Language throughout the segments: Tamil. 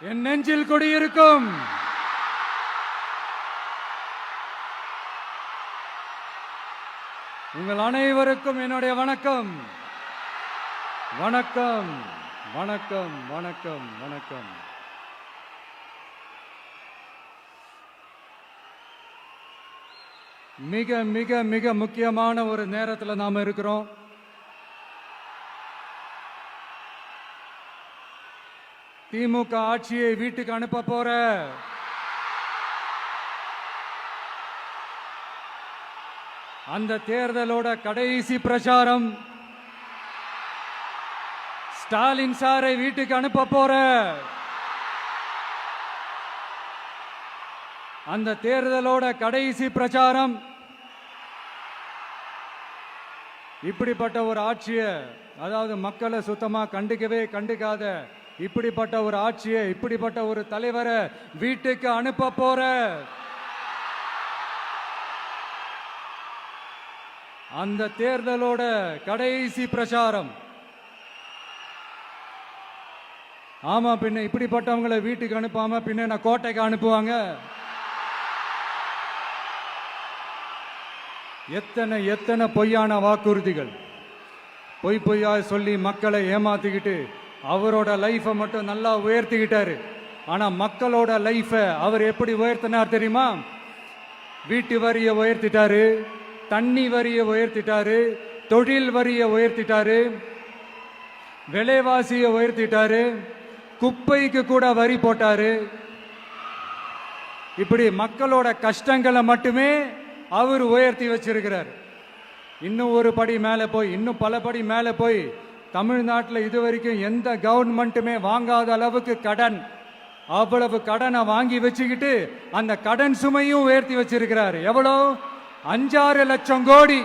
என் நெஞ்சில் குடியிருக்கும் உங்கள் அனைவருக்கும் என்னுடைய வணக்கம். வணக்கம் வணக்கம் வணக்கம் வணக்கம். மிக மிக மிக முக்கியமான ஒரு நேரத்தில் நாம இருக்கிறோம். திமுக ஆட்சியை வீட்டுக்கு அனுப்ப போற அந்த தேர்தலோட கடைசி பிரச்சாரம், ஸ்டாலின் சாரை வீட்டுக்கு அனுப்ப போற அந்த தேர்தலோட கடைசி பிரச்சாரம். இப்படிப்பட்ட ஒரு ஆட்சியை, அதாவது மக்களை சுத்தமா கண்டுக்காத இப்படிப்பட்ட ஒரு ஆட்சியை, இப்படிப்பட்ட ஒரு தலைவரை வீட்டுக்கு அனுப்ப போற அந்த தேர்தலோட கடைசி பிரச்சாரம். ஆமா, பின்ன இப்படிப்பட்டவங்களை வீட்டுக்கு அனுப்பாம பின்ன நான் கோட்டைக்கு அனுப்புவாங்க? எத்தனை எத்தனை பொய்யான வாக்குறுதிகள், பொய்யா சொல்லி மக்களை ஏமாத்திக்கிட்டு அவரோட லைஃபை மட்டும் நல்லா உயர்த்திக்கிட்டாரு. ஆனா மக்களோட லைஃபை அவர் எப்படி உயர்த்தினார் தெரியுமா? வீட்டு வரியை உயர்த்திட்டாரு, தண்ணி வரியை உயர்த்திட்டாரு, தொழில் வரியை உயர்த்திட்டாரு, விலைவாசியை உயர்த்திட்டாரு, குப்பைக்கு கூட வரி போட்டாரு. இப்படி மக்களோட கஷ்டங்களை மட்டுமே அவர் உயர்த்தி வச்சிருக்கிறார். இன்னும் ஒரு படி மேலே போய், இன்னும் பல படி மேலே போய், தமிழ்நாட்டில் இதுவரைக்கும் எந்த கவர்மெண்ட்டுமே வாங்காத அளவுக்கு கடன், அவ்வளவு கடனை வாங்கி வச்சுக்கிட்டு அந்த கடன் சுமையும் உயர்த்தி வச்சிருக்கிறார். எவ்வளோ? 5-6 லட்சம் கோடி.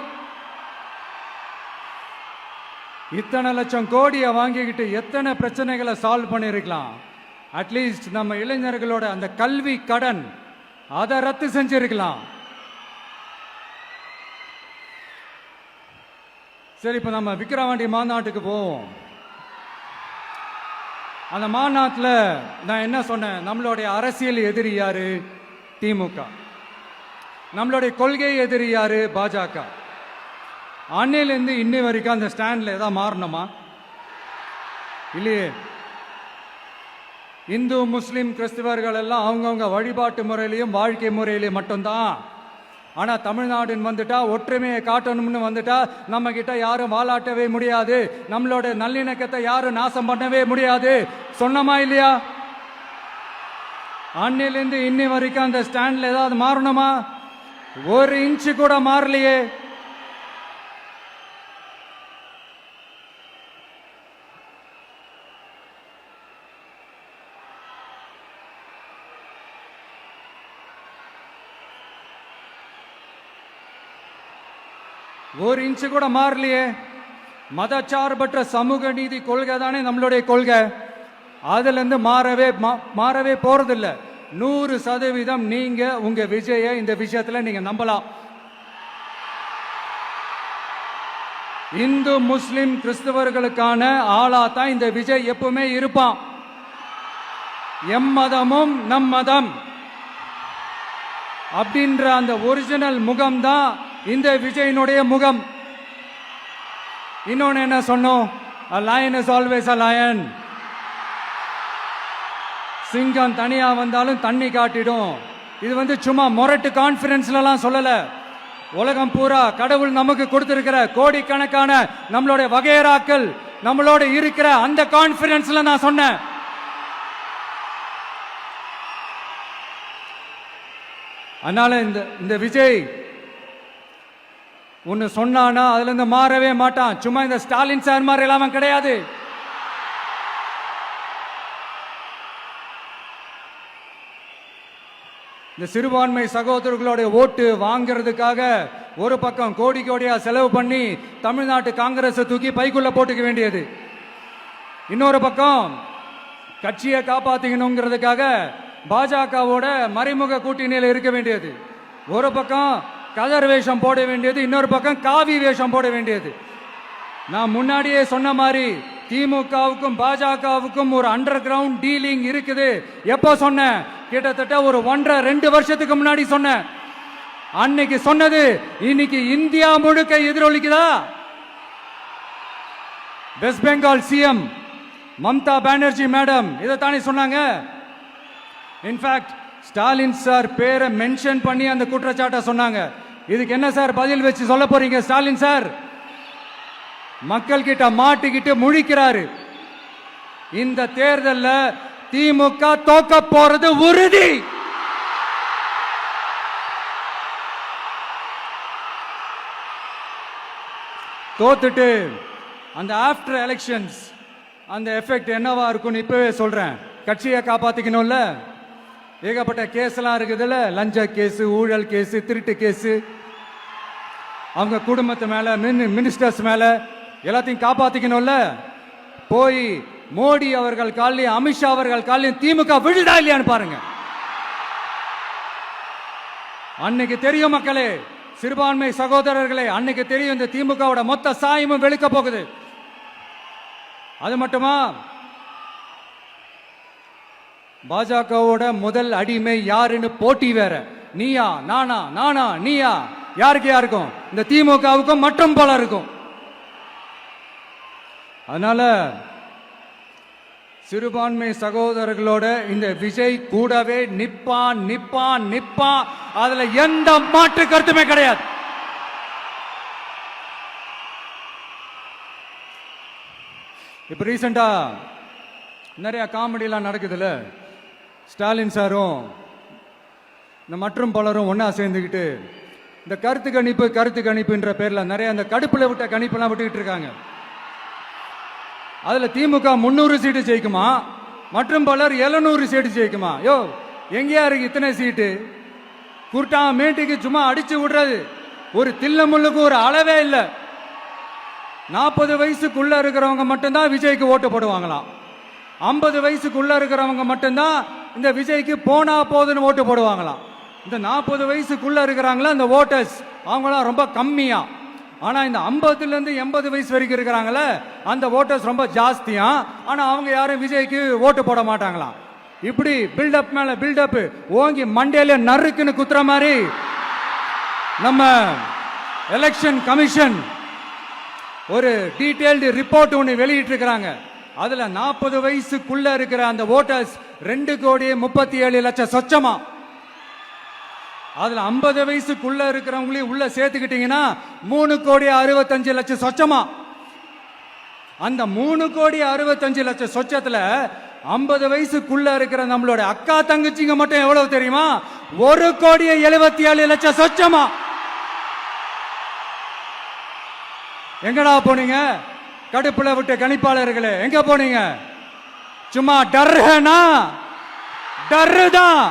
இத்தனை லட்சம் கோடியை வாங்கிக்கிட்டு எத்தனை பிரச்சனைகளை சால்வ் பண்ணிருக்கலாம். அட்லீஸ்ட் நம்ம இளைஞர்களோட அந்த கல்வி கடன் அதை ரத்து செஞ்சிருக்கலாம். சரி, இப்ப நம்ம விக்கிரவாண்டி மாநாட்டுக்கு போவோம். அந்த மாநாட்டில் நான் என்ன சொன்னேன்? நம்மளுடைய அரசியல் எதிரி யாரு? திமுக. நம்மளுடைய கொள்கை எதிரி யாரு? பாஜக. அன்னையிலேருந்து இன்னி வரைக்கும் அந்த ஸ்டாண்ட்ல ஏதாவது மாறணுமா? இல்லையே. இந்து முஸ்லிம் கிறிஸ்தவர்கள் எல்லாம் அவங்கவுங்க வழிபாட்டு முறையிலையும் வாழ்க்கை முறையிலையும் மட்டும்தான். ஆனா தமிழ்நாடுன்னு வந்துட்டா, ஒற்றுமையை காட்டணும்னு வந்துட்டா, நம்ம கிட்ட யாரும் வாலாட்டவே முடியாது, நம்மளோட நல்லிணக்கத்தை யாரும் நாசம் பண்ணவே முடியாது. சொன்னமா இல்லையா? அன்னிலிருந்து இன்னி வரைக்கும் அந்த ஸ்டாண்ட்ல ஏதாவது மாறணுமா? 1 இன்ச்சு கூட மாறலையே. ஒரு இன்ச்சு கூட மாறலையே. மதச்சார்பற்ற சமூக நீதி கொள்கை தானே நம்மளுடைய கொள்கை. அதுல இருந்து மாறவே போறதில்ல. 100% நீங்க உங்க விஜய இந்த விஷயத்துல நீங்க நம்பலாம். இந்து முஸ்லிம் கிறிஸ்தவர்களுக்கான ஆளா தான் இந்த விஜய் எப்பவுமே இருப்பான். எம்மதமும் நம் மதம் அப்படின்ற அந்த ஒரிஜினல் முகம் தான் இந்த விஜயனுடைய முகம். இன்னொன்னு என்ன சொன்னோம்? A lion is always a lion. சிங்கம் தனியா வந்தாலும் தண்ணி காட்டிடும். இது சும்மா மொரட்டு கான்ஃபரன்ஸ்லாம் சொல்லல. உலகம் பூரா கடவுள் நமக்கு கொடுத்திருக்கிற கோடிக்கணக்கான நம்மளுடைய வகையராக்கள் நம்மளோட இருக்கிற அந்த கான்ஃபரன்ஸ்ல நான் சொன்னேன். அதனால இந்த விஜய் ஒன்னு சொன்னானா அதுல இருந்து மாறவே மாட்டான். சும்மா இந்த ஸ்டாலின் சார் மாதிரி எல்லாம் கிடையாது. இந்த சிறுபான்மை சகோதரர்களுடைய ஓட்டு வாங்கிறதுக்காக ஒரு பக்கம் கோடியா செலவு பண்ணி தமிழ்நாட்டு காங்கிரஸ் தூக்கி பைக்குள்ள போட்டுக்க வேண்டியது, இன்னொரு பக்கம் கட்சியை காப்பாத்திக்கணுங்கிறதுக்காக பாஜகவோட மறைமுக கூட்டணியில் இருக்க வேண்டியது, ஒரு பக்கம் கதர் வேஷம் போட வேண்டியது, இன்னொரு பக்கம் காவி வேஷம் போட வேண்டியது. நான் முன்னாடியே சொன்ன மாதிரி திமுகவுக்கும் பாஜகவுக்கும் ஒரு அண்டர் கிரவுண்ட் டீலிங் இருக்குது. எப்போ சொன்னேன்? கிட்டத்தட்ட ஒரு 1.5-2 வருஷத்துக்கு முன்னாடி சொன்னேன். அன்னைக்கு சொன்னது இன்னைக்கு இந்தியா முழுக்க எதிரொலிக்குதா? West Bengal CM Mamata Banerjee madam இதைத்தானே சொன்னாங்க. இன்ஃபேக்ட் ஸ்டாலின் சார் பேரை மென்ஷன் பண்ணி அந்த குற்றச்சாட்டை சொன்னாங்க. இதுக்கு என்ன சார் பதில் வச்சு சொல்ல போறீங்க? ஸ்டாலின் சார் மக்கள் கிட்ட மாட்டிக்கிட்டு முழிக்கிறாரு. இந்த தேர்தலில் திமுக தோக்க போறது உறுதி. தோத்துட்டு அந்த ஆஃப்டர் எலெக்ஷன்ஸ் அந்த எஃபெக்ட் என்னவா இருக்கும்னு இப்பவே சொல்றேன். கட்சியை காப்பாத்திக்கணும்ல, ஏகப்பட்ட கேஸ் எல்லாம் இருக்குதுல்ல, லஞ்ச கேஸ், ஊழல் கேஸ், திருட்டு கேஸ், அவங்க குடும்பத்து மேல, மினிஸ்டர்ஸ் மேல எல்லாத்தையும் காப்பாத்திக்கணும்ல. போய் மோடி அவர்கள் காலையும் அமித்ஷா அவர்கள் காலையும் திமுக விழுதா இல்லையான்னு பாருங்க. அன்னைக்கு தெரியும் மக்களே, சிறுபான்மை சகோதரர்களே, அன்னைக்கு தெரியும் இந்த திமுகவோட மொத்த சாயமும் வெளுக்க போகுது. அது மட்டுமா, பாஜகவோட முதல் அடிமை யாருன்னு போட்டி வேற. நீயா நானா, நானா நீயா, யாருக்கு யாருக்கும்? இந்த திமுகவுக்கும் மற்றும் பலருக்கும். அதனால சிறுபான்மை சகோதரர்களோட இந்த விஜய் கூடவே நிப்பான் நிப்பான் நிப்பான். அதுல எந்த மாற்று கருத்துமே கிடையாது. இப்ப ரீசெண்டா நிறைய காமெடியெல்லாம் நடக்குதுல்ல. ஸ்டாலின் சாரும் இந்த மற்றும் பலரும் ஒன்னா சேர்ந்துக்கிட்டு இந்த கருத்து கணிப்புன்ற பேர்ல நிறைய அந்த கடுப்புல விட்ட கணிப்பெல்லாம் விட்டுக்கிட்டு இருக்காங்க. அதுல திமுக 300 சீட்டு ஜெயிக்குமா, மற்றும் பலர் 700 சீட்டு ஜெயிக்குமா? யோ, எங்கேயா இருக்கு இத்தனை சீட்டு? குர்ட்டா மேட்டுக்கு சும்மா அடிச்சு விடுறது. ஒரு தில்ல முள்ளுக்கு ஒரு அளவே இல்லை. 40 வயசுக்குள்ள இருக்கிறவங்க மட்டும்தான் விஜய்க்கு ஓட்டு போடுவாங்களாம். 50 வயசுக்குள்ள இருக்கிறவங்க மட்டும்தான் இந்த விஜய்க்கு போனா போதுன்னு ஓட்டு போடுவாங்களாம். இந்த 40 வயசுக்குள்ள இருக்கிறாங்களா இந்த ஓட்டர்ஸ், அவங்களாம் ரொம்ப கம்மியா. ஆனா இந்த 50ல இருந்து 80 வயசு வரைக்கும் இருக்கிறாங்களே அந்த ஓட்டர்ஸ் ரொம்ப ஜாஸ்தியா. ஆனா அவங்க யாரும் விஜய்க்கு ஓட்டு போட மாட்டாங்களாம். இப்படி பில்டப் மேல பில்டப் ஓங்கி மண்டையில நறுக்குன்னு குத்துற மாதிரி நம்ம எலெக்ஷன் கமிஷன் ஒரு டீடைல்டு ரிப்போர்ட் ஒன்று வெளியிட்டு இருக்கிறாங்க. அதுல 40 வயசுக்குள்ள இருக்கிற அந்த ஓட்டர்ஸ் 2,37,00,000 சொச்சமா. அதுல 50 வயசுக்குள்ள இருக்கிறவங்களையும் உள்ள சேர்த்துக்கிட்டீங்கன்னா 3,65,00,000 சொச்சமா. அந்த 3,65,00,000 சொச்சத்துல 50 வயசுக்குள்ள இருக்கிற நம்மளோட அக்கா தங்கச்சிங்க மட்டும் எவ்வளவு தெரியுமா? 1,77,00,000 சொச்சமா. எங்கடா போனீங்க கடுப்புல விட்ட கணிப்பாளர்களே? எங்க போனீங்க? சும்மா டர்னா டர்தான்.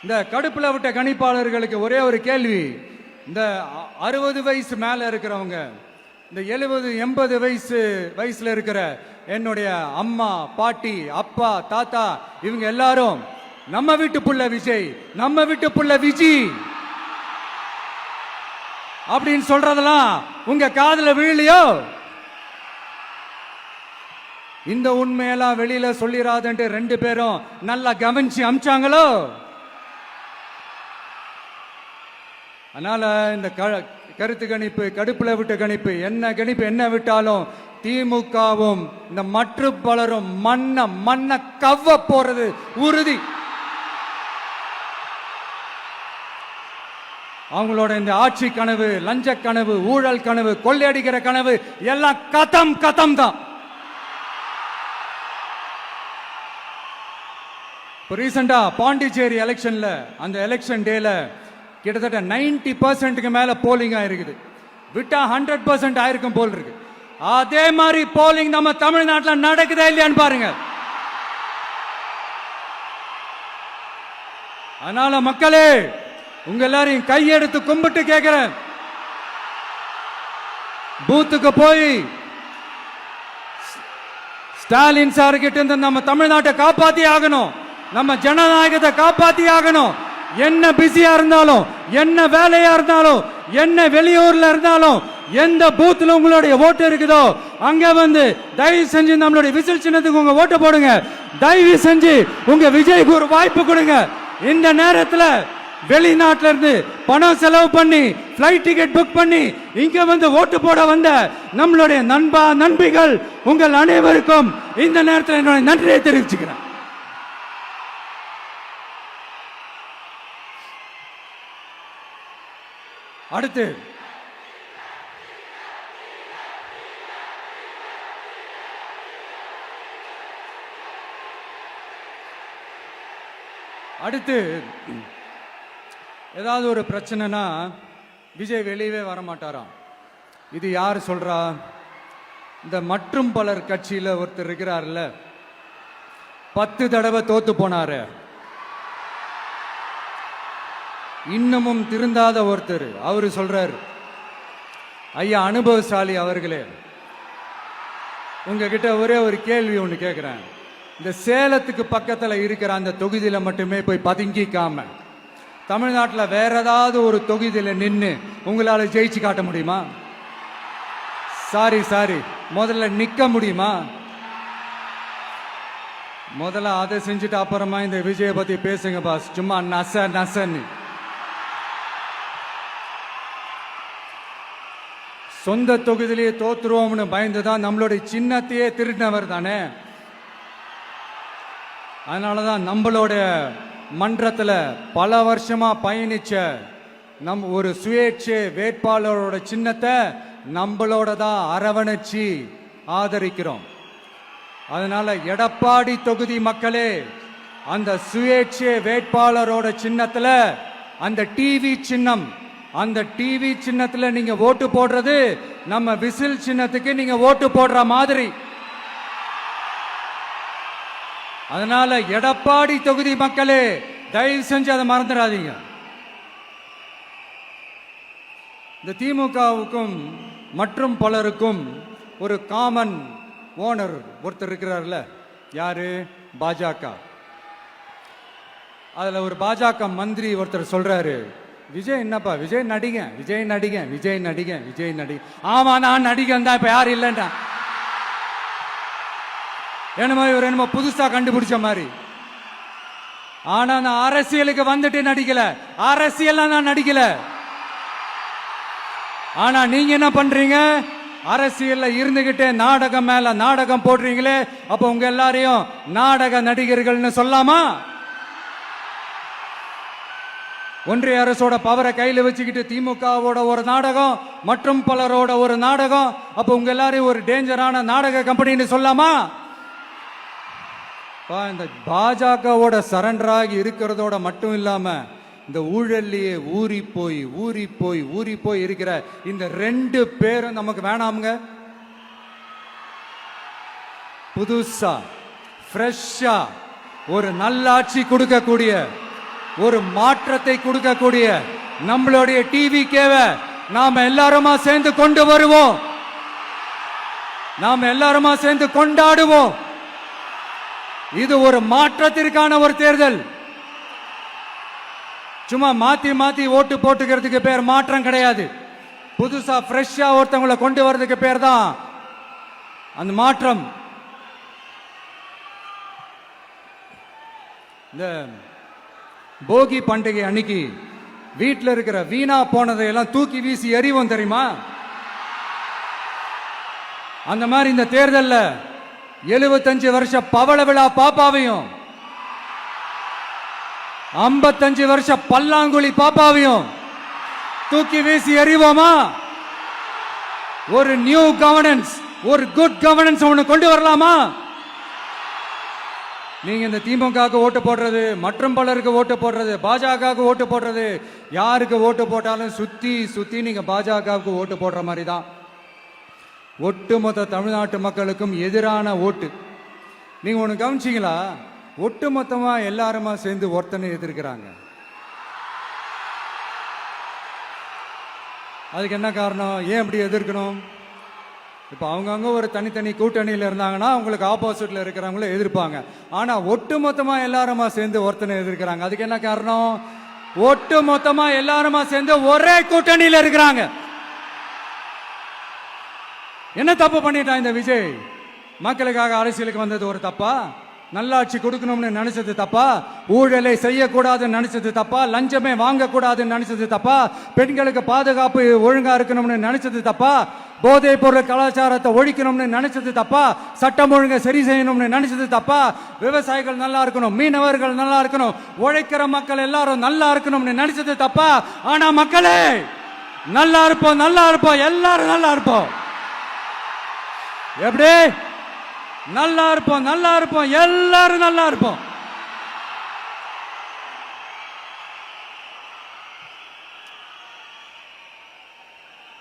இந்த கடுப்புல விட்ட கணிப்பாளர்களுக்கு ஒரே ஒரு கேள்வி. இந்த 60 வயசு மேல இருக்கிறவங்க, இந்த 70-80 வயசுல இருக்கிற என்னுடைய அம்மா, பாட்டி, அப்பா, தாத்தா, இவங்க எல்லாரும் நம்ம வீட்டு புள்ள விஜய், நம்ம வீட்டு புள்ள விஜி அப்படின்னு சொல்றதெல்லாம் உங்க காதுல விழலையோ? இந்த உண்மையெல்லாம் வெளியில சொல்லிராதுன்ட்டு 2 பேரும் நல்லா கவனிச்சு அமிச்சாங்களோ? அதனால இந்த கருத்து கணிப்பு, கடுப்புல விட்ட கணிப்பு, என்ன கணிப்பு என்ன விட்டாலும் திமுகவும் இந்த மற்ற பலரும் மண்ண கவ்வ போறது உறுதி. அவங்களோட இந்த ஆட்சி கனவு, லஞ்ச கனவு, ஊழல் கனவு, கொள்ளையடிக்கிற கனவு எல்லாம் கதம் தான். ரீசெண்டா பாண்டிச்சேரி எலெக்ஷன்ல அந்த எலெக்ஷன் டேல கிட்டத்தட்ட 90% மேல போலிங் ஆயிருக்குது. விட்டா 100% ஆயிருக்கும் போல் இருக்கு. அதே மாதிரி போலிங் நம்ம தமிழ்நாட்டில் நடக்குதா இல்லையான்னு பாருங்க. அதனால மக்களே, உங்க எல்லாரையும் கையெடுத்து கும்பிட்டு கேட்கிறேன், பூத்துக்கு போய் ஸ்டாலின் சார் கிட்ட இருந்து நம்ம தமிழ்நாட்டை காப்பாத்தி ஆகணும், நம்ம ஜனநாயகத்தை காப்பாத்தி ஆகணும். என்ன பிஸியா இருந்தாலும், என்ன வேலையா இருந்தாலும், என்ன வெளியூர்ல இருந்தாலும், எந்த பூத்துல உங்களுடைய ஓட்டு இருக்குதோ அங்க வந்து தயவு செஞ்சு நம்மளுடைய விசில் சின்னத்துக்கு உங்க ஓட்டு போடுங்க. தயவு செஞ்சு உங்க விஜய்க்கு ஒரு வாய்ப்பு கொடுங்க. இந்த நேரத்தில் வெளிநாட்டில இருந்து பணம் செலவு பண்ணி பிளைட் டிக்கெட் புக் பண்ணி இங்க வந்து ஓட்டு போட வந்த நம்மளுடைய நண்பிகள் உங்கள் அனைவருக்கும் இந்த நேரத்தில் என்னுடைய நன்றியை தெரிவிச்சுக்கிறேன். அடுத்து ஏதாவது ஒரு பிரச்சனைனா விஜய் வெளியவே வர மாட்டாராம். இது யார் சொல்றா? இந்த மற்றும் பலர் கட்சியில் ஒருத்தர் இருக்கிறார்ல, 10 தடவை தோத்து போனாரு, இன்னமும் திருந்தாத ஒருத்தர். அவரு சொல்றாரு, ஐயா அனுபவசாலி அவர்களே, உங்ககிட்ட ஒரே ஒரு கேள்வி ஒன்று கேட்கிறேன். இந்த சேலத்துக்கு பக்கத்தில் இருக்கிற அந்த தொகுதியில மட்டுமே போய் பதுங்கிக்காம தமிழ்நாட்டில் வேற ஏதாவது ஒரு தொகுதியில் நின்று உங்களால ஜெயிச்சு காட்ட முடியுமா? சாரி, முதல்ல நிக்க முடியுமா? முதல்ல அதை செஞ்சுட்டு அப்புறமா இந்த விஜய பத்தி பேசுங்க பாஸ். சும்மா நசன்னு சொந்த தொகுதியிலேயே தோத்துருவோம்னு பயந்துதான் நம்மளுடைய சின்னத்தையே திருடினவர் தானே. அதனாலதான் நம்மளோட மன்றத்தில் பல வருஷமா பயணிச்ச ஒரு சுயேட்சை வேட்பாளரோட சின்னத்தை நம்மளோட தான் அரவணைச்சி ஆதரிக்கிறோம். அதனால எடப்பாடி தொகுதி மக்களே, அந்த சுயேட்சை வேட்பாளரோட சின்னத்துல அந்த டிவி சின்னம், அந்த டிவி சின்னத்துல நீங்க ஓட்டு போடுறது நம்ம விசில் சின்னத்துக்கு நீங்க ஓட்டு போடுற மாதிரி. அதனால எடப்பாடி தொகுதி மக்களே, தயவு செஞ்சு அதை மறந்துடாதீங்க. இந்த திமுகவுக்கும் மற்றும் பலருக்கும் ஒரு காமன் ஓனர் ஒருத்தர் இருக்கிறார்ல, யாரு? பாஜக. அதுல ஒரு பாஜக மந்திரி ஒருத்தர் சொல்றாரு, விஜய் என்னப்பா, விஜய் நடிகன். ஆமா, நான் நடிகன் தான், இப்ப யாரு இல்லைன்னா என்னமோ புதுசா கண்டுபிடிச்ச மாதிரி. ஆனா நான் அரசியலுக்கு வந்துட்டு நடிக்கல, அரசியல் நான் நடிக்கல. ஆனா நீங்க என்ன பண்றீங்க? அரசியல்ல இருந்துகிட்டே நாடகம் மேல நாடகம் போடுறீங்களே, அப்ப உங்க எல்லாரையும் நாடக நடிகர்கள்னு சொல்லாமா? ஒன்றிய அரசோட பவரை கையில வச்சுக்கிட்டு திமுகவோட ஒரு நாடகம், மற்றும் பலரோட ஒரு நாடகம், அப்ப உங்க எல்லாரையும் ஒரு டேஞ்சரான நாடக கம்பெனின்னு சொல்லாமா? இந்த பாஜகவோட சரண்டராகி இருக்கிறதோட மட்டும் இல்லாம இந்த ஊழல்லையே ஊறி போய் இருக்கிற இந்த 2 பேரும் நமக்கு வேணாமுங்க. புதுசா ஃப்ரெஷ்ஷா ஒரு நல்லாட்சி கொடுக்கக்கூடிய, ஒரு மாற்றத்தை கொடுக்கக்கூடிய நம்மளுடைய டிவிகேவை நாம எல்லாருமா சேர்ந்து கொண்டு வருவோம், நாம எல்லாருமா சேர்ந்து கொண்டாடுவோம். இது ஒரு மாற்றத்திற்கான ஒரு தேர்தல். சும்மா மாத்தி ஓட்டு போட்டுக்கிறதுக்கு பேர் மாற்றம் கிடையாது. புதுசா ஃப்ரெஷ்ஷா ஒருத்தவங்களை கொண்டு வர்றதுக்கு பேர் தான் அந்த மாற்றம். இந்த போகி பண்டிகை அன்னைக்கு வீட்டில் இருக்கிற வீணா போனதையெல்லாம் தூக்கி வீசி எறிவோம் தெரியுமா? அந்த மாதிரி இந்த தேர்தல்ல 75 வருஷ பவள விழா பாப்பாவையும் 55 வருஷ பல்லாங்குழி பாப்பாவையும் தூக்கி வீசி எறிவோமா? ஒரு நியூ கவர்னன்ஸ், ஒரு குட் கவர்னன்ஸ் ஒன்று கொண்டு வரலாமா? நீங்க இந்த திமுகவுக்கு ஓட்டு போடுறது, மற்றும் பலருக்கு ஓட்டு போடுறது, பாஜகவுக்கு ஓட்டு போடுறது, யாருக்கு ஓட்டு போட்டாலும் சுத்தி நீங்க பாஜகவுக்கு ஓட்டு போடுற மாதிரி தான். ஒட்டுமொத்த தமிழ்நாட்டு மக்களுக்கும் எதிரான ஓட்டு. நீங்க ஒண்ணு கவனிச்சீங்களா? ஒட்டுமொத்தமா எல்லாருமா சேர்ந்து ஒருத்தனை எதிர்க்கிறாங்க. அதுக்கு என்ன காரணம்? ஏன் இப்படி எதிர்க்கணும்? இப்ப அவங்கவுங்க ஒரு தனித்தனி கூட்டணியில் இருந்தாங்கன்னா அவங்களுக்கு ஆப்போசிட்ல இருக்கிறவங்கள எதிர்ப்பாங்க. ஆனா ஒட்டுமொத்தமா எல்லாருமா சேர்ந்து ஒருத்தனை எதிர்க்கிறாங்க. அதுக்கு என்ன காரணம்? ஒட்டு மொத்தமா எல்லாருமா சேர்ந்து ஒரே கூட்டணியில இருக்கிறாங்க. என்ன தப்பு பண்ணிட்டான் இந்த விஜய்? மக்களுக்காக அரசியலுக்கு வந்தது ஒரு தப்பா? நல்லாட்சி கொடுக்கணும்னு நினைச்சது தப்பா? ஊழலை செய்யக்கூடாதுன்னு நினைச்சது தப்பா? லஞ்சமே வாங்கக்கூடாதுன்னு நினைச்சது தப்பா? பெண்களுக்கு பாதுகாப்பு ஒழுங்கா இருக்கணும்னு நினைச்சது தப்பா? போதைப் பொருள் கலாச்சாரத்தை ஒழிக்கணும்னு நினைச்சது தப்பா? சட்டம் ஒழுங்கை சரி செய்யணும்னு நினைச்சது தப்பா? விவசாயிகள் நல்லா இருக்கணும், மீனவர்கள் நல்லா இருக்கணும், உழைக்கிற மக்கள் எல்லாரும் நல்லா இருக்கணும்னு நினைச்சது தப்பா? ஆனா மக்களே, நல்லா இருப்போம், நல்லா இருப்போம், எல்லாரும் நல்லா இருப்போம். எப்படி நல்லா இருப்போம், நல்லா இருப்போம், எல்லாரும் நல்லா இருப்போம்.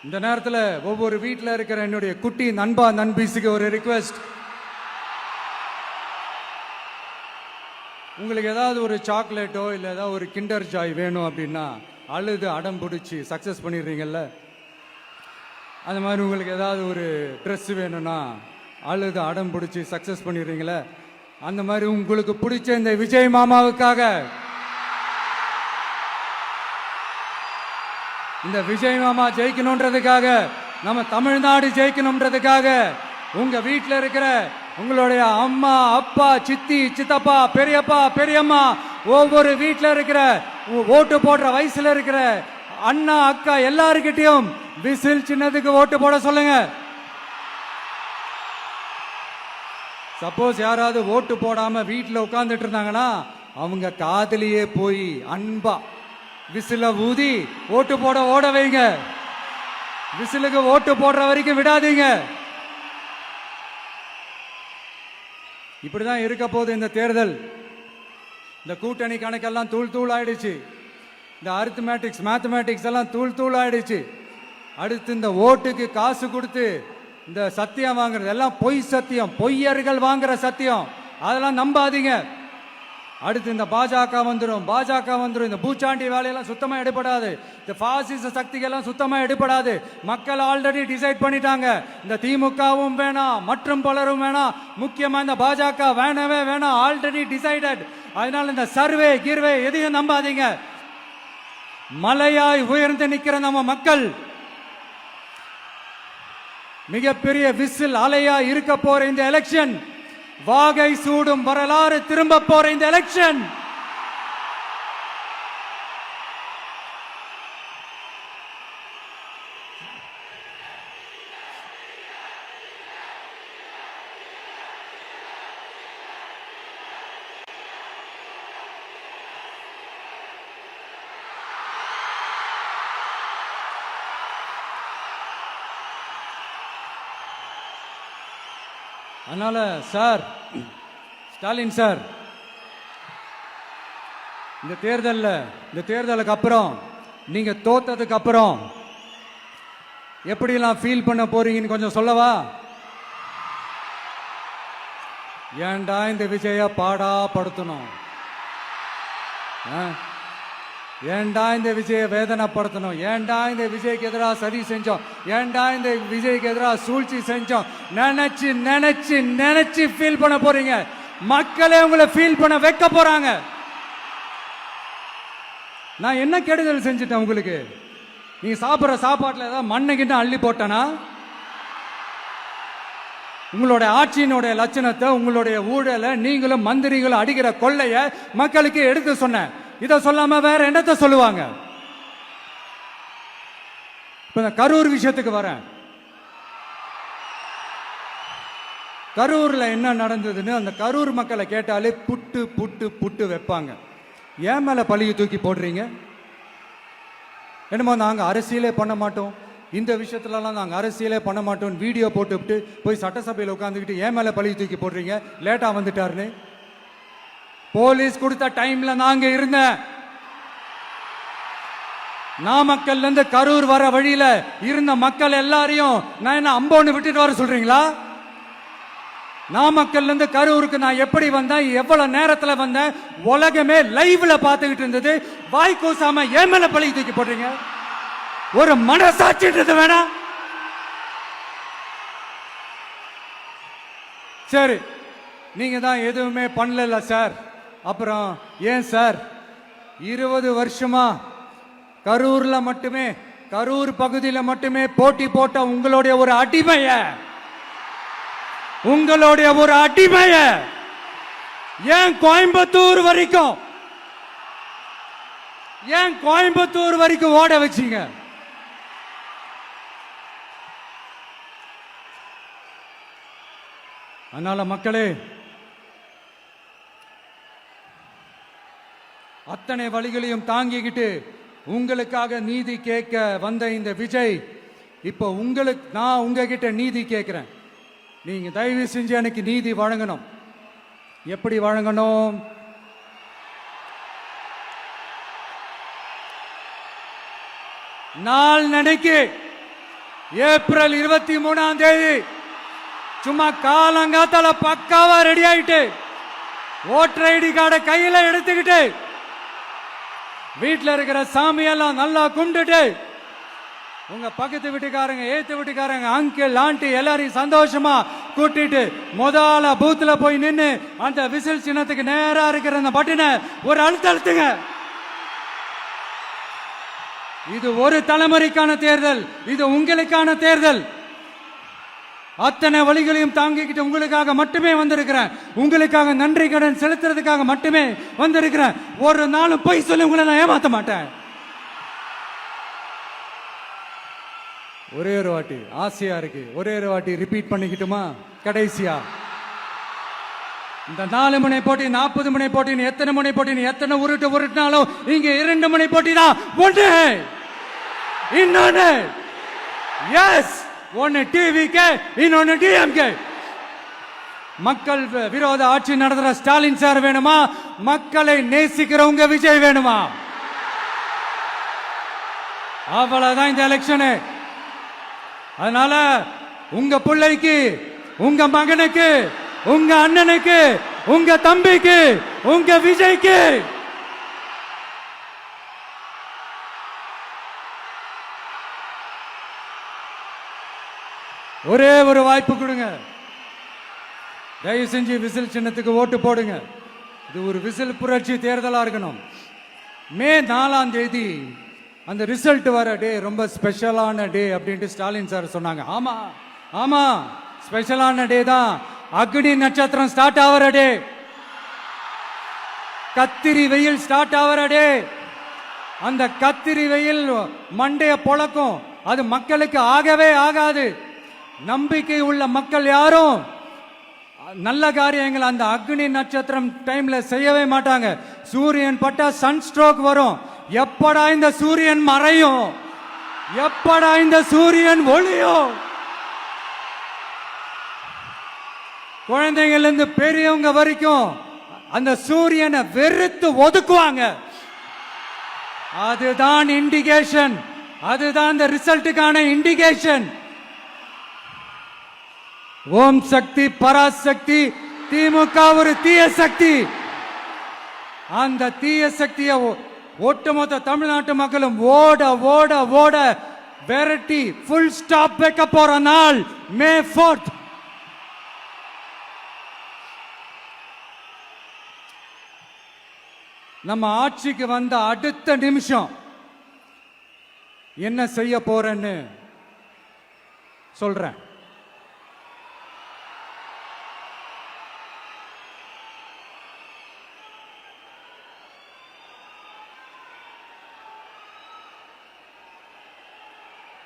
இந்த நேரத்தில் ஒவ்வொரு வீட்டில் இருக்கிற என்னுடைய குட்டி நண்பா நண்பீஸுக்கு ஒரு ரிக்வெஸ்ட். உங்களுக்கு ஏதாவது ஒரு சாக்லேட்டோ இல்லை ஏதாவது ஒரு கிண்டர் ஜாய் வேணும் அப்படின்னா அழுது அடம் பிடிச்சி சக்சஸ் பண்ணிடுறீங்கல்ல, அந்த மாதிரி உங்களுக்கு ஏதாவது ஒரு ட்ரெஸ் வேணும்னா அழுது அடம் பிடிச்சி சக்சஸ் பண்ணிடுறீங்களே, அந்த மாதிரி உங்களுக்கு பிடிச்ச இந்த விஜய் மாமாவுக்காக, இந்த விஜய் மாமா ஜெயிக்கணும்ன்றதுக்காக, நம்ம தமிழ்நாடு ஜெயிக்கணும்ன்றதுக்காக உங்க வீட்டில் இருக்கிற உங்களுடைய அம்மா அப்பா சித்தி சித்தப்பா பெரியப்பா பெரியம்மா ஒவ்வொரு வீட்டில் இருக்கிற ஓட்டு போடுற வயசுல இருக்கிற அண்ணா அக்கா எல்லாருக்கிட்டையும் விசில் சின்னதுக்கு ஓட்டு போட சொல்லுங்க. சப்போஸ் யாராவது ஓட்டு போடாம வீட்டில் உட்கார்ந்துட்டு இருந்தாங்கன்னா அவங்க காதலியே போய் அன்பா விசில ஊதி ஓட்டு போட ஓட வைங்க. விசிலுக்கு ஓட்டு போடுற வரைக்கும் விடாதீங்க. இப்படிதான் இருக்க போது இந்த தேர்தல். இந்த கூட்டணி கணக்கெல்லாம் தூள் தூள் ஆயிடுச்சு. இந்த அரித்மேட்டிக்ஸ் மேத்தமேட்டிக்ஸ் எல்லாம் தூள் தூள் ஆயிடுச்சு. அடுத்து இந்த ஓட்டுக்கு காசு கொடுத்து இந்த சத்தியம் வாங்குறது எல்லாம் பொய் சத்தியம், பொய்யர்கள் வாங்குற சத்தியம், அதெல்லாம் நம்பாதீங்க. அடுத்து இந்த பாஜக வந்துடும், இந்த பூச்சாண்டி வேலையெல்லாம் சுத்தமா எடுபடாது. இந்த பாசிச சக்திகள்லாம் சுத்தமா எடுபடாது. மக்கள் ஆல்ரெடி டிசைட் பண்ணிட்டாங்க. இந்த திமுகவும் வேணாம், மற்றும் பலரும் வேணாம், முக்கியமா இந்த பாஜக வேணவே வேணாம், ஆல்ரெடி டிசைடட். அதனால இந்த சர்வே கிர்வே எதையும் நம்பாதீங்க. மலையாய் உயர்ந்து நிக்கிற நம்ம மக்கள் மிகப்பெரிய விசில் அலையா இருக்க போற இந்த எலெக்ஷன், வாகை சூடும் வரலாறு திரும்ப போற இந்த எலெக்ஷன், அதனால சார், ஸ்டாலின் சார், இந்த தேர்தலுக்கு அப்புறம் நீங்க தோத்ததுக்கு அப்புறம் எப்படிலாம் ஃபீல் பண்ண போறீங்கன்னு கொஞ்சம் சொல்லவா? ஏன்டா இந்த விஜய பாடா படுத்தணும், ஏன்டா இந்த விஜய வேதனைப்படுத்தணும், ஏன்டா இந்த விஜய்க்கு எதிராக சதி செஞ்சோம், ஏன்டா இந்த விஜய்க்கு எதிராக சூழ்ச்சி செஞ்சோம் நினைச்சு நினைச்சு நினைச்சு ஃபீல் பண்ண போறீங்க. மக்களே உங்களை ஃபீல் பண்ண வைக்க போறாங்க. நான் என்ன கெடுதல் செஞ்சுட்டேன் உங்களுக்கு? நீங்க சாப்பிட்ற சாப்பாட்டுல ஏதாவது மண்ணை கிட்ட அள்ளி போட்டனா? உங்களுடைய ஆட்சியினுடைய லட்சணத்தை, உங்களுடைய ஊழலை, நீங்களும் மந்திரிகளும் அடிக்கிற கொள்ளைய மக்களுக்கு எடுத்து சொன்னேன். இத சொல்லாம வேற என்னத்தை சொல்லுவாங்க? இப்ப கரூர் விஷயத்துக்கு வரேன். கரூர்ல என்ன நடந்ததுன்னு அந்த கரூர் மக்களை கேட்டாலே புட்டு புட்டு புட்டு வைப்பாங்க. ஏன் மேல பழியை தூக்கி போடுறீங்க? என்னமோ நாங்க அரசியலே பண்ண மாட்டோம், இந்த விஷயத்துலலாம் நாங்க அரசியலே பண்ண மாட்டோம் வீடியோ போட்டுவிட்டு போய் சட்டசபையில் உட்காந்துக்கிட்டு ஏன் மேல பழியை தூக்கி போடுறீங்க? லேட்டா வந்துட்டாருன்னு போலீஸ் கொடுத்த டைம்ல நாங்க இருந்தேன். நாமக்கல்ல இருந்து கரூர் வர வழியில இருந்த மக்கள் எல்லாரையும் நான் என்ன அம்போன்னு விட்டுட்டு வர சொல்றீங்களா? நாமக்கல்ல இருந்து கரூருக்கு நான் எப்படி வந்தேன், எவ்வளவு நேரத்துல வந்தேன், உலகமே லைவ்ல பாத்துக்கிட்டு இருந்தது. வாய் கூசாம ஏன் மேல பழி தூக்கி போடுறீங்க? ஒரு மனசாட்சின்றது வேணாம்? சரி, நீங்க தான் எதுவுமே பண்ணல சார், அப்புறம் ஏன் சார் 20 வருஷமா கரூர்ல மட்டுமே, கரூர் பகுதியில் மட்டுமே போட்டி போட்ட உங்களுடைய ஒரு அடிமைய, உங்களுடைய ஒரு அடிமைய ஏன் கோயம்புத்தூர் வரைக்கும், ஏன் கோயம்புத்தூர் வரைக்கும் ஓட வச்சீங்க? அதனால மக்களே, அத்தனை வழிகளையும் தாங்கிக்கிட்டு உங்களுக்காக நீதி கேட்க வந்த இந்த விஜய், இப்போ நான் உங்ககிட்ட நீதி கேட்கிறேன். நீங்க தயவு செஞ்சு எனக்கு நீதி வழங்கணும். எப்படி வழங்கணும்? நாளைக்கு ஏப்ரல் 23ஆம் தேதி சும்மா காலங்காத்தால பக்காவா ரெடி ஆயிட்டு ஓட்டர் ஐடி கார்டை கையில எடுத்துக்கிட்டு வீட்டில் இருக்கிற சாமியெல்லாம் நல்லா கும்பிட்டுட்டு உங்க பக்கத்து வீட்டுக்காரங்க, ஏத்து வீட்டுக்காரங்க, அங்கிள் ஆண்டி எல்லாரையும் சந்தோஷமா கூட்டிட்டு முதல்ல பூத்துல போய் நின்று அந்த விசில் சின்னத்துக்கு நேரா இருக்கிற அந்த பட்டினை ஒரு அழுத்துங்க. இது ஒரு தலைமுறைக்கான தேர்தல், இது உங்களுக்கான தேர்தல். அத்தனை வழிகளையும் தாங்கிக்கிட்டு உங்களுக்காக மட்டுமே வந்திருக்கிறேன். உங்களுக்காக நன்றி கடன் செலுத்துறதுக்காக மட்டுமே வந்திருக்கிறேன். ஒரு நாளும் பொய் சொல்லி உங்களை நான் ஏமாத்த மாட்டேன். ஒரே ஒரு வாட்டி ஆசையா இருக்கு, ஒரே ஒரு வாட்டி ரிப்பீட் பண்ணிக்கிட்டுமா? கடைசியா இந்த 4 முனை போட்டி, 40 முனை போட்டி, எத்தனை முனை போட்டி, எத்தனை உருட்டினாலும் இங்க 2 முனை போட்டி தான். ஒன்று இன்னொன்னு, எஸ், ஒன்னு டிவிகே, இன்னொன்னு டிஎம்கே. மக்கள் விரோத ஆட்சி நடத்துற ஸ்டாலின் சார் வேணுமா? மக்களை நேசிக்கிறவங்க விஜய் வேணுமா? அவ்வளவுதான் இந்த எலெக்ஷனு. அதனால உங்க பிள்ளைக்கு, உங்க மகனுக்கு, உங்க அண்ணனுக்கு, உங்க தம்பிக்கு, உங்க விஜய்க்கு ஒரே ஒரு வாய்ப்பு கொடுங்க. தயவு செஞ்சு விசில் சின்னத்துக்கு ஓட்டு போடுங்க. இது ஒரு விசில் புரட்சி தேர்தலா இருக்கணும். மே 4ஆம் தேதி அந்த ரிசல்ட் வர டே ரொம்ப ஸ்பெஷலான டே அப்படின்ட்டு ஸ்டாலின் சார் சொன்னாங்க. ஆமா ஆமா, ஸ்பெஷலான டே தான். அக்னி நட்சத்திரம் ஸ்டார்ட் ஆகிற டே, கத்திரி வெயில் ஸ்டார்ட் ஆகிற டே. அந்த கத்திரி வெயில் மண்டைய பொழக்கும். அது மக்களுக்கு ஆகவே ஆகாது. நம்பிக்கை உள்ள மக்கள் யாரும் நல்ல காரியங்கள் அந்த அக்னி நட்சத்திரம் டைம்ல செய்யவே மாட்டாங்க. சூரியன் பட்டா சன் ஸ்ட்ரோக் வரும். எப்படா இந்த சூரியன் மறையும், எப்படா இந்த சூரியன் ஒளியும். குழந்தைகள் இருந்து பெரியவங்க வரைக்கும் அந்த சூரியனை வெறுத்து ஒதுக்குவாங்க. அதுதான் இண்டிகேஷன், அதுதான் இந்த ரிசல்ட்டுக்கான இண்டிகேஷன். ஓம் சக்தி பராசக்தி, திமுக ஒரு தீய சக்தி. அந்த தீய சக்தியை ஒட்டுமொத்த தமிழ்நாட்டு மக்களும் ஓட ஓட ஓட விரட்டி ஃபுல் ஸ்டாப் வைக்க போற நாள் மே 4th. நம்ம ஆட்சிக்கு வந்த அடுத்த நிமிஷம் என்ன செய்ய போறேன்னு சொல்றேன்.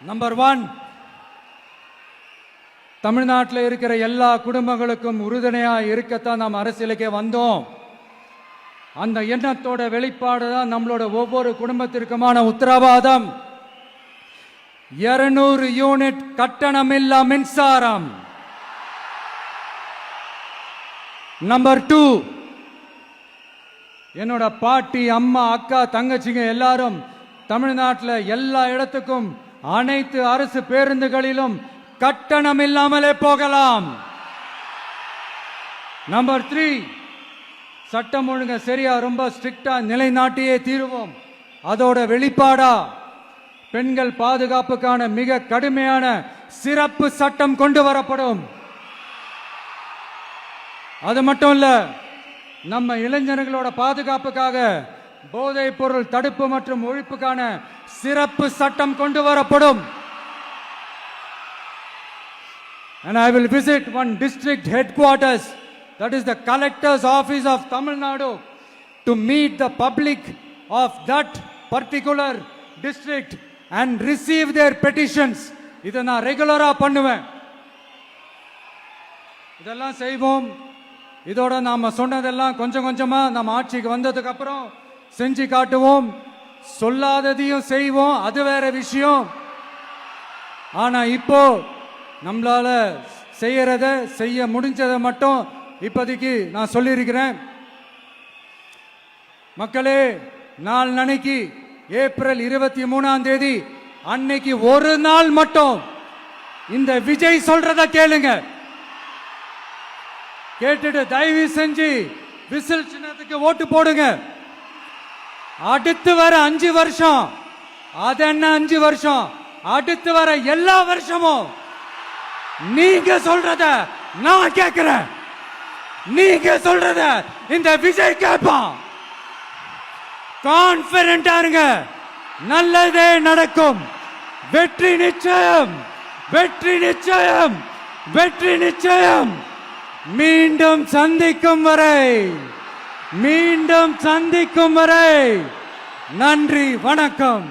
நம்பர் 1, தமிழ்நாட்டில் இருக்கிற எல்லா குடும்பங்களுக்கும் உறுதுணையா இருக்கத்தான் நாம் அரசியலுக்கே வந்தோம். அந்த எண்ணத்தோட வெளிப்பாடு தான் நம்மளோட ஒவ்வொரு குடும்பத்திற்குமான உத்தரவாதம். 200 யூனிட் கட்டணமில்லா மின்சாரம். நம்பர் 2, என்னோட பாட்டி, அம்மா, அக்கா, தங்கச்சிங்க எல்லாரும் தமிழ்நாட்டில் எல்லா இடத்துக்கும் அனைத்து அரசு பேருந்துகளிலும் கட்டணம் இல்லாமலே போகலாம். நம்பர் 3, சட்டம் ஒழுங்கு சரியா ரொம்ப ஸ்ட்ரிக்டா நிலைநாட்டியே தீருவோம். அதோட வெளிப்பாடா பெண்கள் பாதுகாப்புக்கான மிக கடுமையான சிறப்பு சட்டம் கொண்டு வரப்படும். அது மட்டும் இல்ல, நம்ம இளைஞர்களோட பாதுகாப்புக்காக போதைப் பொருள் தடுப்பு மற்றும் ஒழிப்புக்கான சிறப்பு சட்டம் கொண்டு வரப்படும். And I will visit one district headquarters, that is the collector's office of Tamil Nadu, to meet the public of that particular district and receive their petitions. இதை நான் ரெகுலரா பண்ணுவேன். இதெல்லாம் செய்வோம். இதோட நாம சொன்னதெல்லாம் கொஞ்சம் கொஞ்சமா நம்ம ஆட்சிக்கு வந்ததுக்கு அப்புறம் செஞ்சு காட்டுவோம். சொல்லாததையும் செய்வோம், அது வேற விஷயம். ஆனா இப்போ நம்மளால செய்யறத செய்ய முடிஞ்சதை மட்டும் இப்போதைக்கு நான் சொல்லியிருக்கிறேன். மக்களே, நாளைக்கு ஏப்ரல் 23 அன்னைக்கு ஒரு நாள் மட்டும் இந்த விஜய் சொல்றத கேளுங்க. கேட்டுட்டு தயவு செஞ்சு விசில் சின்னத்துக்கு ஓட்டு போடுங்க. அடுத்து வர 5 வருஷம், அது என்ன 5 வருஷம், அடுத்து வர எல்லா வருஷமும் நீங்க சொல்றத நான் கேட்கிறேன். நீங்க சொல்றத இந்த விஜய் கேட்பான். கான்பிடண்டா இருங்க, நல்லதே நடக்கும். வெற்றி நிச்சயம், வெற்றி நிச்சயம், வெற்றி நிச்சயம். மீண்டும் சந்திக்கும் வரை, மீண்டும் சந்திக்கும் வரை நன்றி, வணக்கம்.